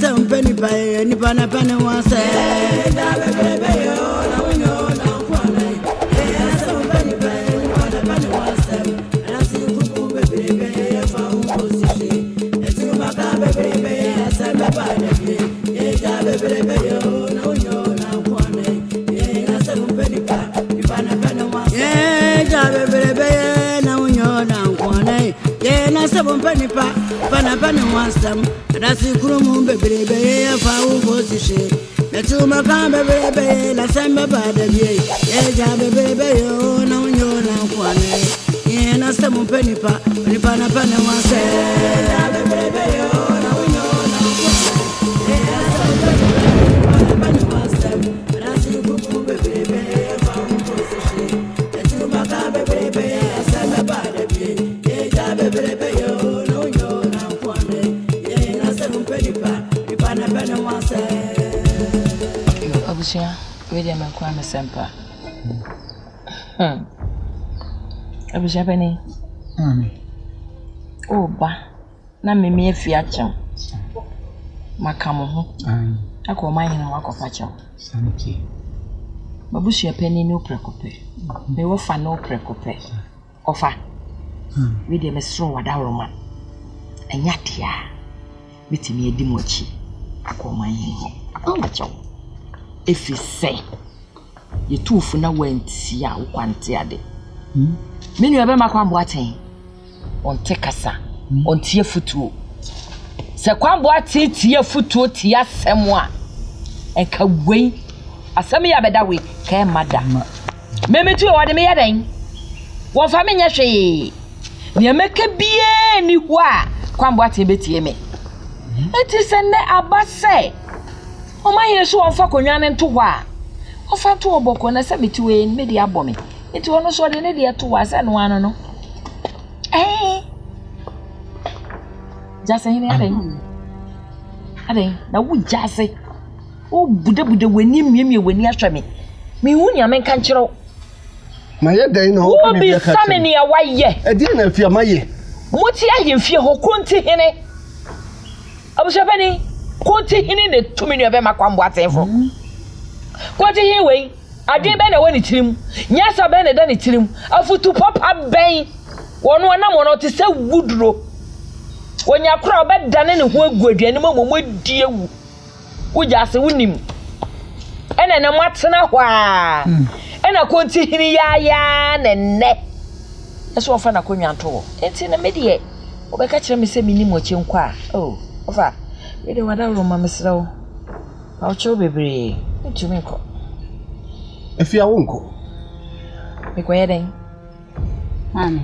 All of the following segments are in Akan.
Asem Mpenipa nipa na pane wase Asem Mpenipa pana wasam rasi kurumu bebebe fa ubosishe letuma ka bebebe la sembe bade bie eja bebebe yo na unyo na kwane ye na Asem Mpenipa nipa na pana wase eja bebebe yo na unyo na kwane pana wasam rasi kurumu bebebe fa ubosishe letuma ka bebebe la sembe bade bie eja bebebe yo Abusia, we dey make kwame sempa. Abusia beni. Oh ba, na me afi achem. Makamo ho. Akọ man na wakofa chem. Sanki. Babusia peni no prekope. Me wo fa no prekope. Ofa. We dey mesro wada roma. Anya dia. Mitimi edi mochi. Akọ man ho. Akọ chem. If you say you two for na went see a kwante ade menu ebe makwambo aten on tekasa on tie futuo se kwambo ate tie futuo tie asem a enka wei asem ya beda we ka madam memetu o de me yaden wo fa me nya hwe ne meka bie ni hu a kwambo ate betie me enti se ne abase Oma here so onfa konwane nto ho a. Ofa to oboko na se metiwe me de abome. Enti wono so de ne de to wa se no ano no. Jase hini aden. Aden na wu jase. O bude wani miemie wani ahwa me. Me hu nya men kan kire. Maye den na o bi family ya waye. E di na afia maye. Moti aye mfie ho konti hene. Abushapani Koti hini ne tumi ni obema kwambo atefo. Koti hi wei ade be na wani tirim. Nyasa be na da ni tirim. Afutu papa ben. Wono anam wono te se wudro. Wonya kura obedane ne ho aguaduane mamomo di ewu. Uja se wunim. Ene na matena hwa. Ena koti hini ya ne. Eso ofa na konwanto. Enti na medie obeka kire me se minim oche nkwa. Oh, ofa we dey wada roma mesrawo. Awcho bebre. Ntumi nko. Efia wonko. Mikoye den. Mama.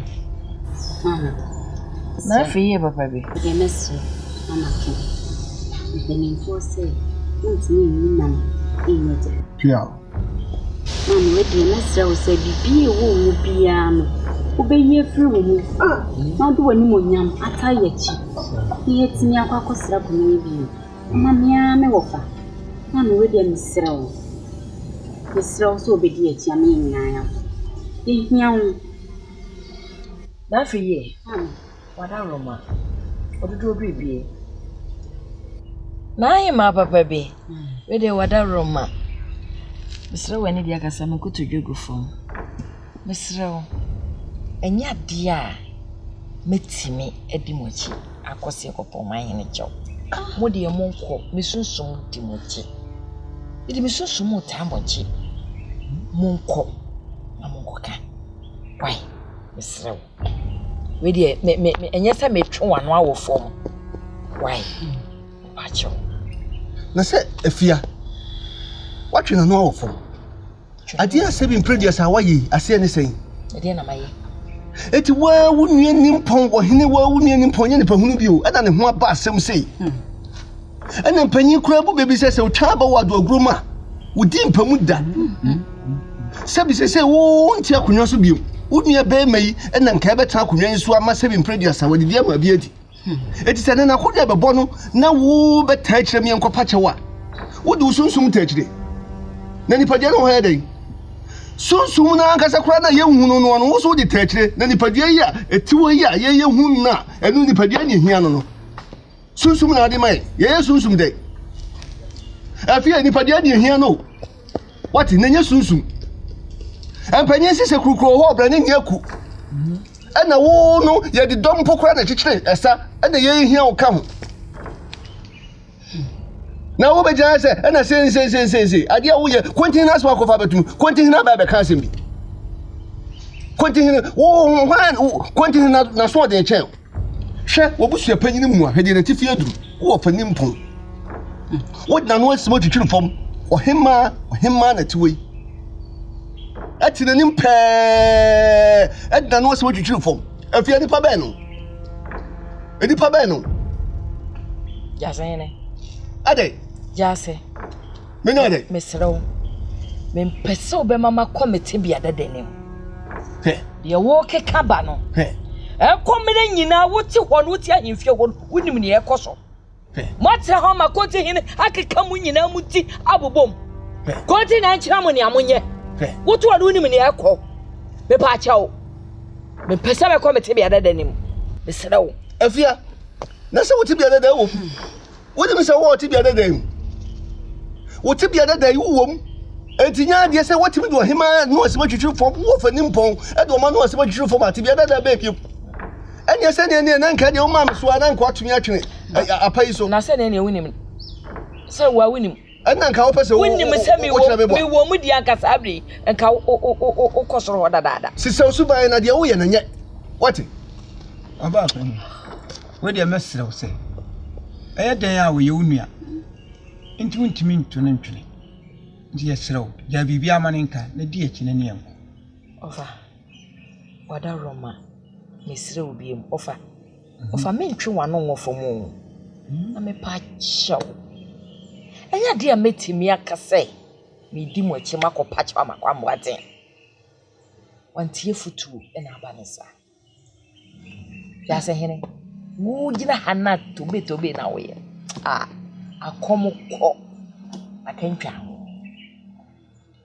Na fiye papa bi. De mesu. Mama ki. De ninfose. Ntumi ni mama. Inyeje. Plea. Mama we de mesrawo se bibi wo wo bia no. Obeye firi wo mu. Na do wani monyam atayechi. Ihe tini akwakosra bunu bi. Mama me wofa. Mama we de mesrawo. Mesrawo so obedi echi ame nyanya. Ehia Na fiye. Wada roma. Odudu obibie. Na ayi ma papa bi. We de wada roma. Mesrawo ani dia kasa me kutu dwegu fom. Mesrawo enya dia metimi edimochi akose kopo mahene chew mode yemonko mesunsum dimochi edi mesunsum tambochi monko amonkoka why mesrew we de me enya sa metwe wano awo fom why acho Na se efia watwe na no awo fom ade asebi impredious awaye ase ne sen ade na maye eti wa wunye nimpon wo hene wa wunye nimpon ye nipa hunu bio eda ne ho aba asem sei ena mpanyi kura bu bebi sese utwa ba wa do agroma wudi mpamu da sebi sese wo nti akonwa so bio wunye be mai ena nka be tan akonwa nso ama sebi impredious awadi dia ma bi adi eti sene na kodya be bono na wo be ta kire me enkopa chewa wudi usunsum ta kire na nipa je no ho yedai sunsum na ankasa kura na yehunu no no wo so di ta kire na nipa je yi a etiwo yi a ye yehunu na enu nipa je anya hia no no sunsum na ade mai ye sunsum dai Afia nipa dia de hia no. What nenye sunsun. Empanyin sise kurukuro ho obra ne nyaku. Ana wo no ye de dom pokora na chichire esa ana ye hia wo ka ho. Na wo be jana se ana se ade wo ye kontin na so akofa betum kontin na ba be kan sem bi. Kontin wo kontin na so de che. Hwe wo busu panyin mu a hede na tifi aduru wo fanim pon. What na no asimo chichire fom. Ohima na tiwe. Ati na nimpe edna no asimo chichire fom. Afia nipa be no. Edipa be no. Jasene. Ade. Jase. Me no ade. Mesro. Me pese obema committee bi adadenim. He. Ye wo keka ba no. He. Komene nyina woti ho no woti ahemfie ho wonim ne ekoso. He. Motre ho ma kote hine akeka mu nyina muti abobom. He. Kote na nchira mo ne amonye. He. Woto wa wonim ne ekọ. Me pa achawo. Me pese be committee bi adadenim. Mesro. Afia. Na se woti bi adada wo. Wodi me se wo woti bi adada wo. Woti bi adada wo wom. Entinya de se woti bi do hima no asimo chichiri fom wo fanim pon. E do ma no asimo chichiri fom ati bi adada be piem. Enya se ne na nka de wo ma me so ana nka atumi atwene. Apai so. Na se ne wonim. Se wa wonim. Ana nka wo pese wo. Wonim se mi wo mu di anka sabri nka o kosoro dada. Sisa Suban na de wo ye na nye. What? Aba afani. We de mesre wo se. Eye den a wo ye unua. Ntimi ntune ntune. Ndi yesrew. Ja bibia maninka na di echi na niam. Ofa. Wada Roma. Mesre obi em ofa. Ofa mentwe wano ngofomo. Na me pa chaw. Enya dia metimi akase. Me di mo echi makopa chaw makwamwaten. Wantie futu ena abanesa. Ya se hene. Wo gina hana tobe na we. Akomko. Akentwa.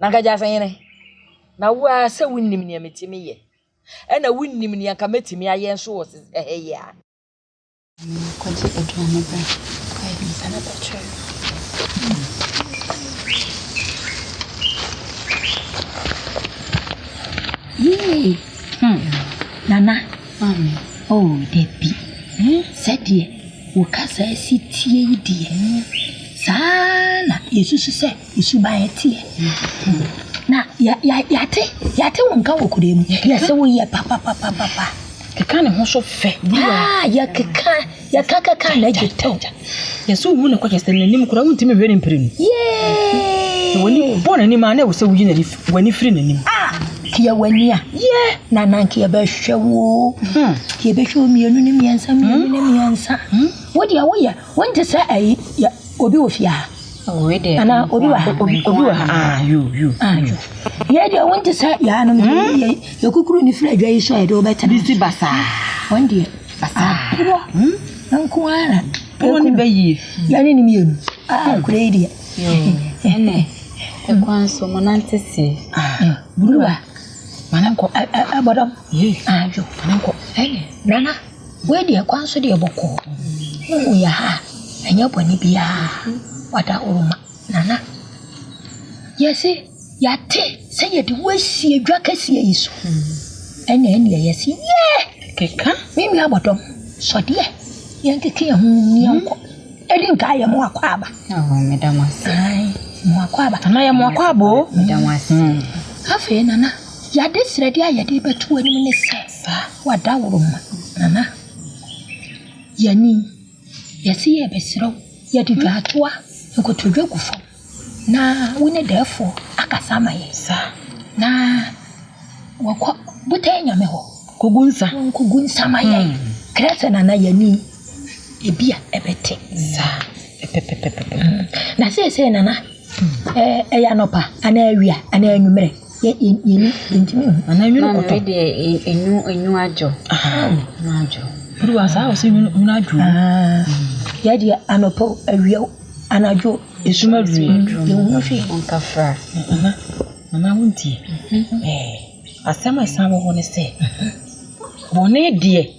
Nanga ja se hene. Na wo se wonnim ne metimi ye. Ena wonnim ne aka metimi aye nso wo eheye a. Kwaje edwane ba. Kai ni sana pacho. Nana. Mami. Oh, Debbie. Said ukasa sitie idie. Sana Yesu se Suban tie. Na yate wonka wokudemu. Ya se wo ye papa. Keka ne ho so fe. Ya kaka na jeto. Yesu wu ne kwakese nanim kura wuntimi hwe ne mpirinu. Woni bona ni ma na wo se wuyi na wani firi nanim. Kia wania. Na nanki ba hwewo. Kia be hwe mienu ne miansa. Wo dia wo ye wonte sa ayi ya obi ofia. We de. Ana obi wa. You. Ya dia wonte sa ya no ya kukuru ni firi adwa yi so ya de obeta. Bisi basa. Won dia. Basa. Nanko ara. Woni bayi. Ya ne ni mienu. Kure dia. Ene. Ekwanso monante si. Buruwa. Mananko Bodom. Ajo. Mananko. Nana. We dia kwanso dia boko. Mu ya ha. Enya boni bia. Wada uruma. Nana. Yesi. Yate. Se ye de wasi adwa kase yiso. Ene yesi. Keka. Mimi abodom. So dia. Yankeke ya hu nyanko. Edi nka ya mu akwaba. Medamasi. Mu akwaba. Ana ya mu akwabo. Medamasi. Afi nana. Yade sredi ayade betu ani ne se. Wada uruma. Nana. Yani. Yesi ye besiro. Yade dwatoa. Nkotodwe gufo. Na wone defo akasama ye. Na wakwa butenya me ho. Kugunsa ma ye. Krese nana yani. Ebia ebete. Na se nana. Ya nopa ana awia ana anwumere. Ye intimi. Ana anwunu koto. We de enyu ajo. Ajo. Buruwa sa o se enyu ajo. Ya dia anopo awia anajo esuma due. Ye wonu fi. Onka fra. Mama wunti. Asema sawo ho ne se. Bone de.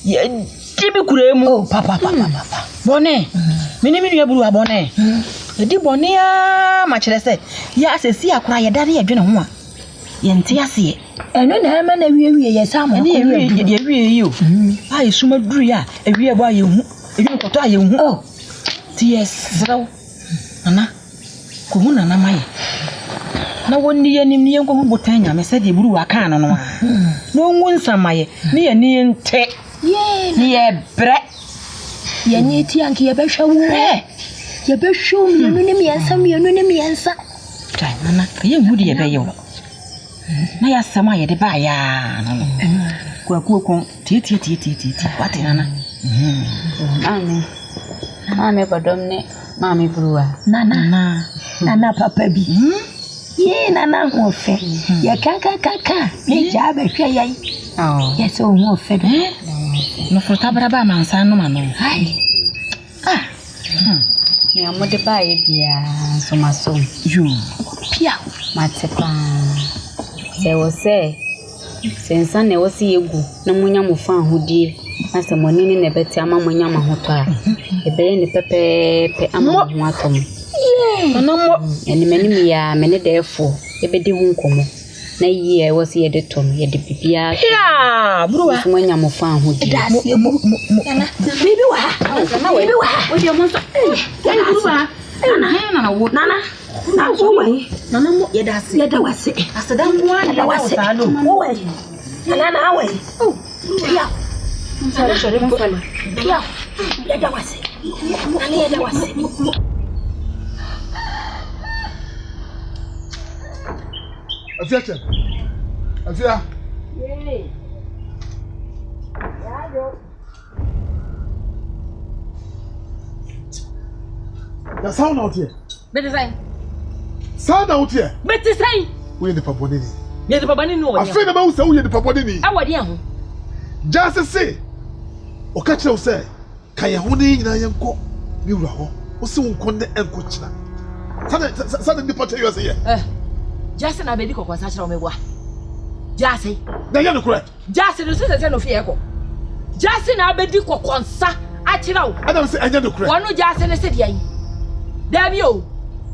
Ye tibi kuremu. Oh papa. Bone. Mini nua buruwa bone. Edi bonia ma kyerɛ sɛ ya asesi akora yɛ dare yɛ dwene ho a yɛnte ase ɛno na ɛma na wie yɛ sa ma ne yɛ wie yi o a yɛ suma duru ya awie ba yɛ hu ebi nkɔtɔ a yɛ hu o ti yɛ srew nana ko hu nana ma yɛ na wonni yɛ nim ne yɛ nkɔ hu botan nyame sɛ de buru wa kan no no no ngu nsama yɛ ne yɛ ne nte ne yɛ brɛ yɛ ne ti anke yɛ bɛhwɛ wo yɛ bɛhwɛ mienu ne miɛnsa tai nana yɛ hu de yɛ bɛyɛ wo na ya sama yɛ de ba ya no kwakuo tie wate nana Mame Bodom ne Mame Bruwa. Nana papa bi. Ye nana ho fe. Ye kaka me ja ba hwe yai. Oh. Ye so ho fe do. No frota braba mansa no ma no. Ai. Me amode ba ye bia so maso. Yo. Pia. Matepa. Se wo se. Sensa ne wo se yegu na munya mo fa hodie. Asa moni ne nebeti ama munya ma hoto a. Ebe ne pepepe ama ho atom. Nana mo enimani ya me ne defo ebedi hu nkomo na yie wo se ye de tom ye de bibia ya bruwa so munya mo fa hodie. Nana bibi wa wo de mo so bruwa nana wo nana nana mo ye da wase asada mo ana wase wo wa nana awe ya sorry ya ye da wase nana ye da wase Afia. Yay. Yayo. The sound out here. Bedide. Sound out here. Bedide. We the papa nini. Me the papa nini no. I feel about say we the papa nini. Awadi ho. Just say. O ka kire o say kan ye ho ni nyina ye nko mi wura ho. O se wonko ne enko kira. Sada the papa you say Just na bedi kokon sa kire o megwa. Just. Na ye no correct. Just no say no fie ko. Just na bedi kokon sa a kire o. Adam say anya no correct. Wonu just ne se dia yi. Dabi o.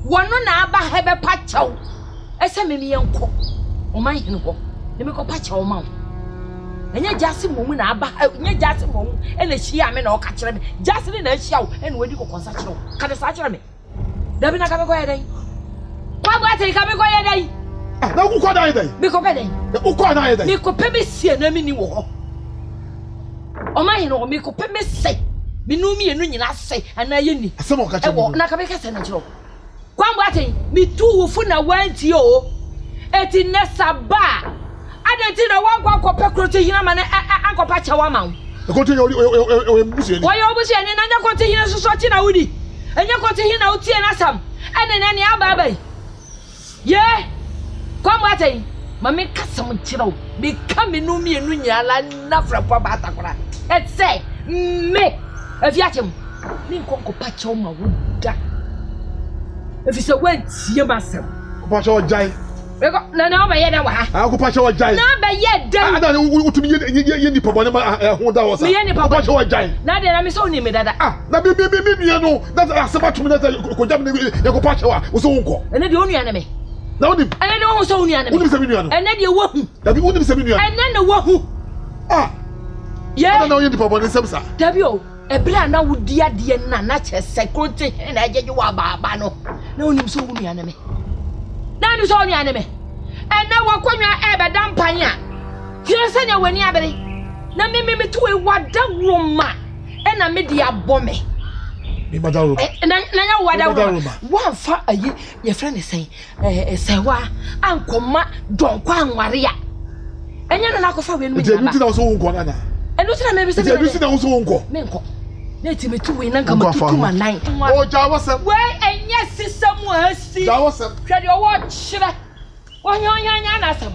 Wonu na aba hebe pa chaw. Ese memi ye nko. O man hin ko. Ne me ko pa chaw ma. Enye jase momu na aba enye jase momu ena hia me na o ka kire me jase ne na hia wo ena wadi kokon sa kire wo ka de sa kire me dabi na ka be ko ye dai kwa gba te ka be ko ye dai na ku ko dai dai be ko be dai u ko na ye dai me ko pe be sie na mi ni wo ho o ma hin no me ko pe me se me nu mi enu nyina se ana ye ni asem o ka kire wo na ka be ka se na kire wo kwa gba te me tu wo fu na wanti o eti nesa ba Aden ti na wan kwa pekrote hina ma na ankopa chawa ma wo. E ko tin o busie ni. Wo yo busie ni na nya ko tin hina so ti na wudi. Enya ko tin hina o tie na sam. Ene na ni aba bai. Ye. Kwa mo atai. Ma me kasam kirawo. Be ka me no mienu nyala na frapwa ba atakora. Et say me. Afiatem. Ni nkonkopa chawa ma wo da. Efi se wan tie ma sam. Ko chawa jai. Beko na ba ye na wa ha. Ko pa chawa jai. Na ba ye dan. Ada utumi ye ni papa na ho da wo sa. Ko chawa jai. Na de na me so ni me dada. Na bi no na asema tumi na ko jam ne ye ko pa chawa wo so wonko. Ene de onu ya na me. Na wodi. Ene de wo so onu ya na me. Wodi se mi nuano. Ene de wo hu. Da bi wodi se mi nuano. Ene na wo hu. Ye. Ada na wo ye ni papa ne semsa. Da bi o. Ebra na wodi ade na chese kote na ajeje wa baba no. Na onim so onu ya na me. Na ni so onu ya na me. Ene wo kwanwa ebe dampan a. Kire senya wani abere. Na me tuwe wada roma. Ena me di abome. Mi madaro. Na nya wada roma. Wan fa ayi ye friend say sewa ankoma donkwa anware a. Enya no na kofa we no nya ba. Ebi ti na so wonko na na. Enu ti na me bi se. Ebi ti na so wonko. Me nko. Na ti me tuwe na nkama tukuma nan. O jawo sem. We enye sisamu asi. Jawo sem. Hwede o wo kyere. Nya na sam.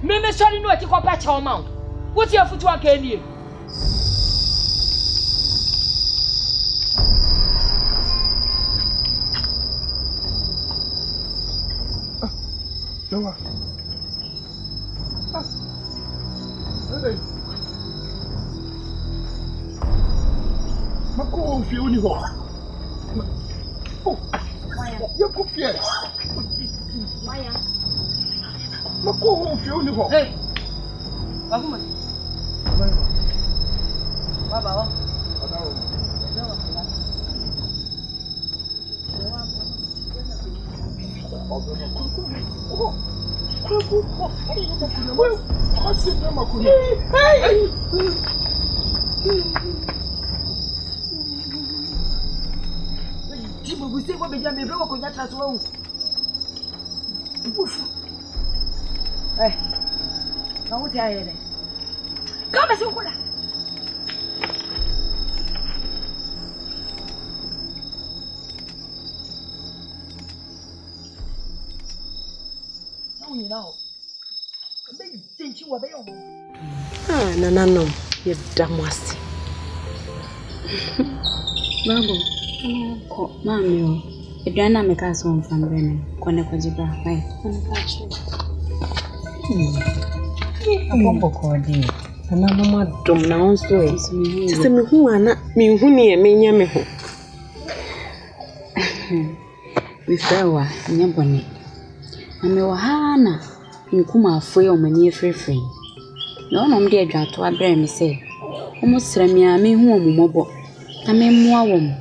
Me sorry no ati kopa cha o ma. Wo ti afutu aka anie. Jawa. Hey. Mako fi uni ho. Oh. you cook here. Why? Mako home fi oni ho. Hey. Baguma. Baba. Vous savez quoi, bien, mais vraiment qu'on a tracé où? Ouf! Eh, comment tu as aidé? Comment c'est quoi là? Ah, no, you damn was. Babu, mami, edwana mekaso mfambene kone kwa jibra hai. Abombo kodi. Ana mama dom na onso e. Tse me hu ana, me hu ne menya me ho. Bifewa nyabone. Ame wahana nkuma afoye omani efrefren. No no mde adwato abrɛ me sɛ omo sra me a me hu omomobo na me mmoa wom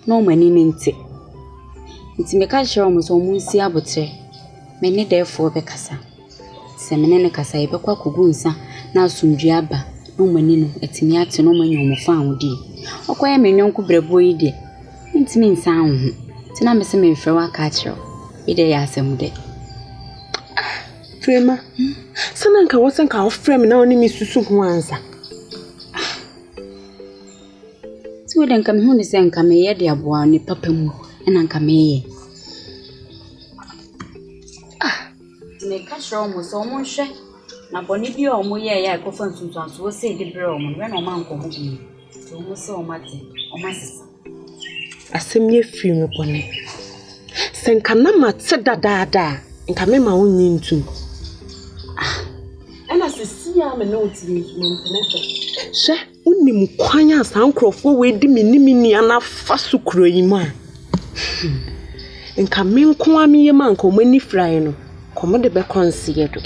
na omani ne nte nti me ka kyerɛ omo so omo nsi abotre me ne defo be kasa sɛ me ne kasa ye bekwa kogu nsa na asomdwe aba na omani no atimi ate no omani omo fa ahodi okoye me nyonko brɛbo yi de ntimi nsa anhu ti na me se me frɛ wa ka kyerɛ ide ya asɛm de Frema. Sana nka wosen ka ofrem na oni misusu ho ansa. Ti we den ka me hu ne se nka me ye de aboa ni papa mu na nka me ye. Me ka hro mo so mo hwe na boni bi o mo ye ya ko fa ntuntu aso wo se de bre o mo we na o ma nko mo bi. Ti o mo se o mate o ma sisa. Asem ye firi me boni. Senka na mate dadaada nka me ma wonyi ntum. Ana sisia me no ti me mpene hwe unim kwanya asankrofo we di menimi ni ana fa sukuro yi ma nka me nko ami ye ma nka omani frai no komo de be konsiye do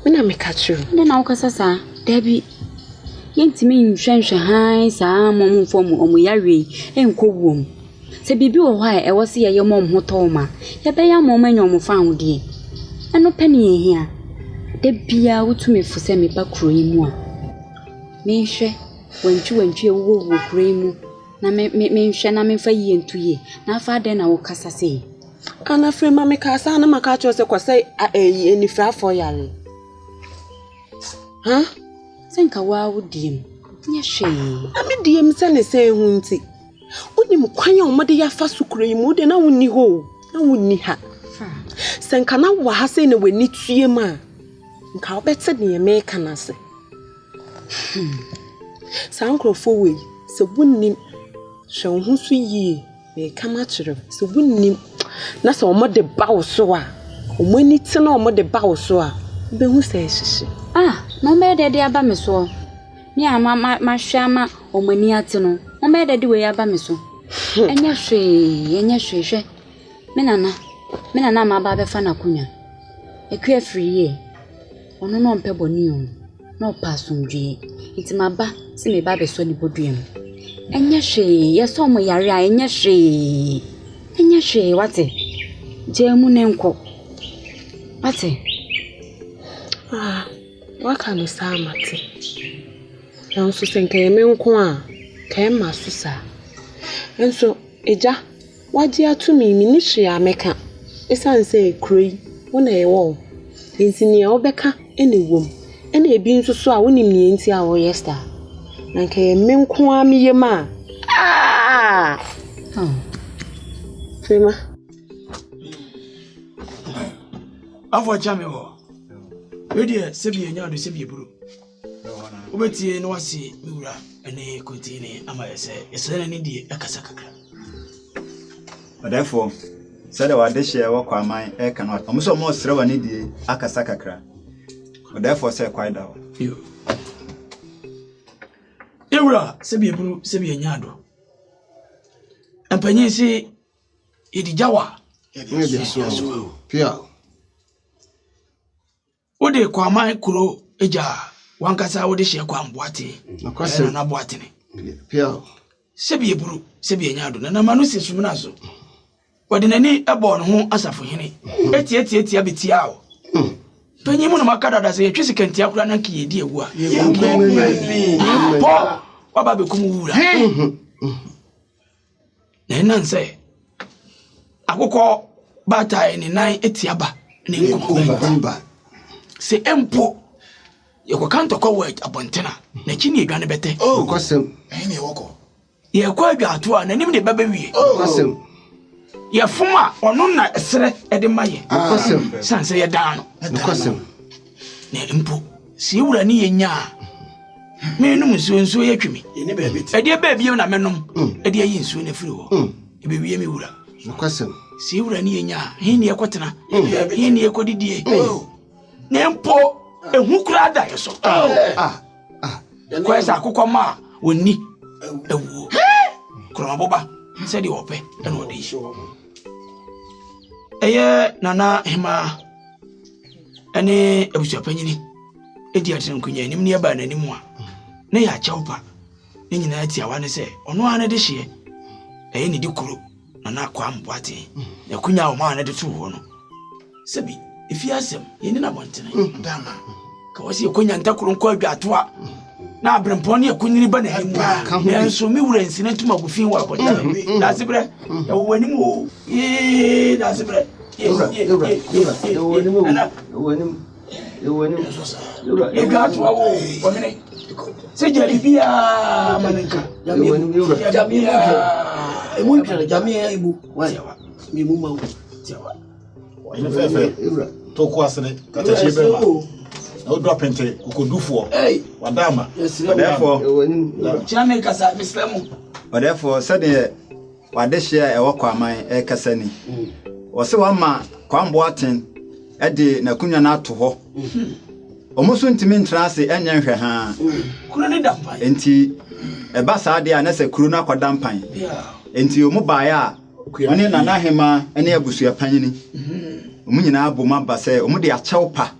me na me ka chiru nde na ukasa sa dabi yentimi nhwenhwe han sa momfo mu omuyarwe enko wom se bibi wo ha e wo se ye mom hoto ma ye be ya mom anya omfa ahode eno pani ehia de bia wotumi fuse me ba kuro yi mu a me hwe wantwi ewo kuro yi mu na me hwe na me fa yi entuye na afa Aden na wo kasa se ana frema me ka sa na maka cho se kwase enifra fo yare ha senka wa wodiem nya hwe ami diem se ne se hu nti onim kwanya omode ya fa sukuro yi mu de na wonni ho na wonni ha senka na wa ha se ne wani tue ma nka obetse ne me kana se sankrofo we se bunnim hwe ho so yie me kama kire se bunnim na se omode bawo so a omani ti na omode bawo so a be hu se hihye no me de aba me so me ama ma hwe ama omani ate no mo me de we aba me so enya hwe me nana ma ba be fa na kunya eku afiri ye ono no mpe boni o no pasumdwe itima ba se me ba be so ni boduem enya hwe ye so mo yare a enya hwe wate je mu ne nko wate waka no sa mate enso senka ye me nko a ka ma susa enso eja waji atumi mi ni hwe ameka esanse kroi wona ye wo ntini e obeka enewom ene ebi nso so a wonim ne nti a wo yesta na nka ye me nko a mi ye ma Fema afọ chame ho we de sebi enya do sebi buru obetie no wase miwura ene kontine amayese esene ne die akasa kakra therefore said wa de share wa kwaman e cannot omuso mo sere wa ne die akasa kakra therefore say quite down yo ewura sebi buru sebi enya do ampanyin si edijawa Pia. What they call my kuro eja wankasa wo de hye kwa mboate. Na boate ne. Pia. Sebi eburu, sebi enyado na manu sesum na so. Wode nani ebo no ho asafo hene. Eti abetia o. Panyimu no makada da se yetwe sikantia kura na nka yedi ewu a. Po waba bekum wura. Na nanse akokọ bata ni nan etiaba ne nkumba. Se empo yeko kanto ko word abontena na chini edwane bete. Kwasem. Ene woko. Ye kwa adwato a nanim de baba wie. Kwasem. Ye fuma ono na esere ede maye. Kwasem. Sanse ye dan no. Kwasem. Na empo si wura ni ye nya. Me num nsuo ye twimi. Ene baabi. Ede baabi na menom. Ede yi nsuo na firi ho. Ebe wie me wura. Kwasem. Si wura ni ye nya. Hini ye kwotena. Hini ye kodidie. Na empo ehu kura da yeso. Kwesa akokọ ma woni ewu. Kroma boba se di ope e no dey. Eye nana hima ene ebusu panyini edi atin kunya nim ne ba nanim a na ya chawpa ne nyina ati awa ne se ono ane de hye eye ne di kuro nana kwa mboate ya kunya o ma ane de tu ho no sebi ifi asem ye ni na bontene dama ka wasi kunya ntakuru nko adwato a na abrempon ne kunyini ba na himu na enso mi wura nsine ntuma gufin wa bota da sibre ya wani mo da sibre ye gato wa wo omene se jaribia manenka jamia emu kire jamia ebu wa mi mu ma tiawa ene fefe to ko asene kata chebe ma na odwa pente ko Dufie wadama therefore chame kasa bislemu therefore said wade hye e wokọ aman e kasa ni wo se wa ma kwambo aten e de na kunya na ato ho omuso ntimi ntrase enye nhwe ha kuro ni dampan enti e ba sa de a na se kuro na kwadampan enti omu baaya oni na na hema ene abusua panyini omu nyina aboma ba se omu de achewpa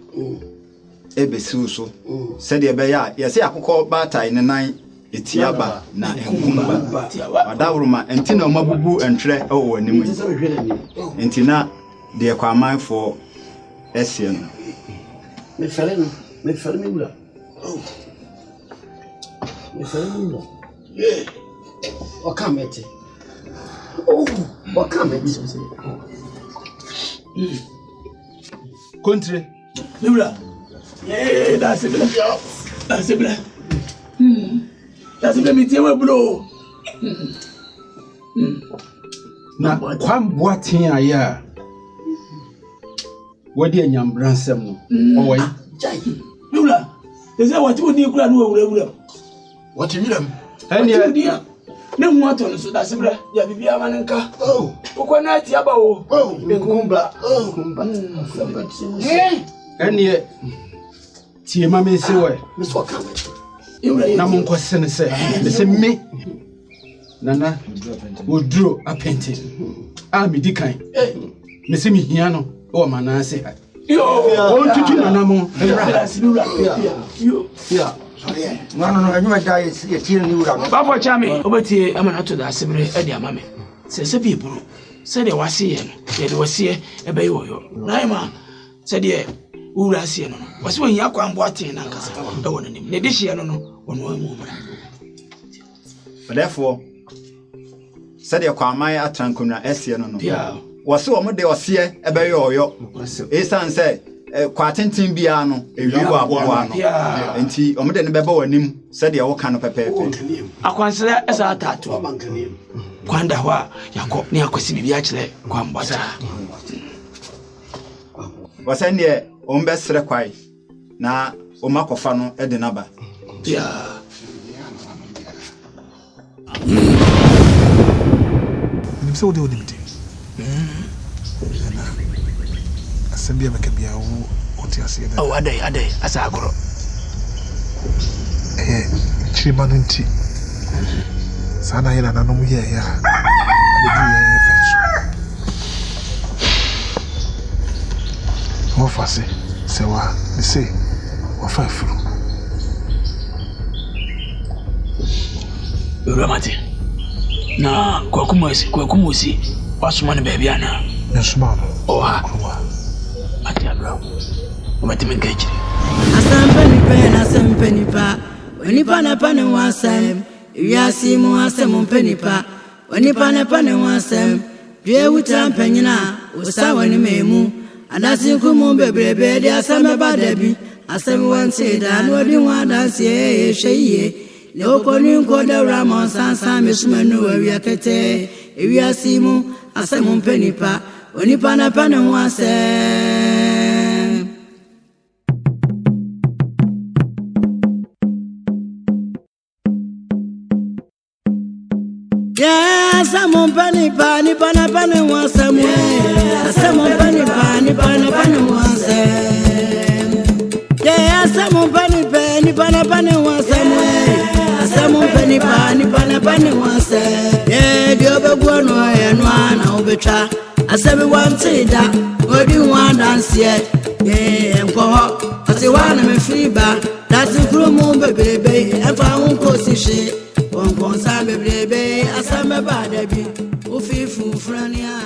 ebesiu so said e be ya ye se akokọ bata ine nan etiaba na enkumba wadawruma enti na omabubu entре o wanimu enti na de kwaman for esien me fere mi wura me fere mi wura o kamete kontre mi wura that's it that's it me tie we bro na kwambo aten aya wodi anyambransem no owai wura ese wati woni kura no wura wati wiram ene ne hu ato so da sebra ya bibia manenka kokọ na ati aba o enkumba ene tie ma me se we me so ka na mon kwasene se me se me nana wodro apente a me dikan me se me hia no o mana se ha on tutu nana mo no anyuma dai ye tie ni wura no babo chame obetie amanato da sebre e di amame se bi buru se de wase ye no ye de wase e be yo na ima se de wura se no wase won ya kwambo aten na nkasa e won nim ne de hye no no won wa mu mra therefore said e kwaman atrankonwa esie no no wase wo mo de ose e be yo esan se kwa tentin bia no ewiwu aboa no enti omde ne beba wanim said e wo ka no pepepe akwansere esa atatu kwanda hwa yakọ ne akwasi bibia kire kwambata wase ne ombe sere kwai na omakofa no e de naba nimse ode odimti asembia makabia wo oti asieda o adai asa agoro chimanunti sana yana nanom ye ya abedi ye penso What for say? Say what? They say what for flu? Ramati. Na kwakumosi. What's money baby ana? Yes, ma'am. Oh ha. Atia bro. Umati mengeji. Asem Mpenipa. Onipa na pane wasem. Iwiasi mu Asem Mpenipa. Onipa na pane wasem. Due wuta mpanyina. Usawa ni memu. Adasi kumu bebrebe de asem badabi. Asem wanse da no di wadansi sheye. Le okoni nkoda Ramon sansa mesumenu awiakete. Iwiasi mu Asem Mpenipa. Onipa na pane wasem. Asem Mpenipa ni pana wasem. Asem Mpenipa ni pana wasem. Asem Mpenipa ni pana wasem. Asem Mpenipa ni pana wasem. Dio begwo no eno ana obetwa. Asem wantida odi wan dance enko ho. Ati wana me friba. Dati krumu bebrebe efa unko sishi. Konsa bebrebe asame badabi ofifu frania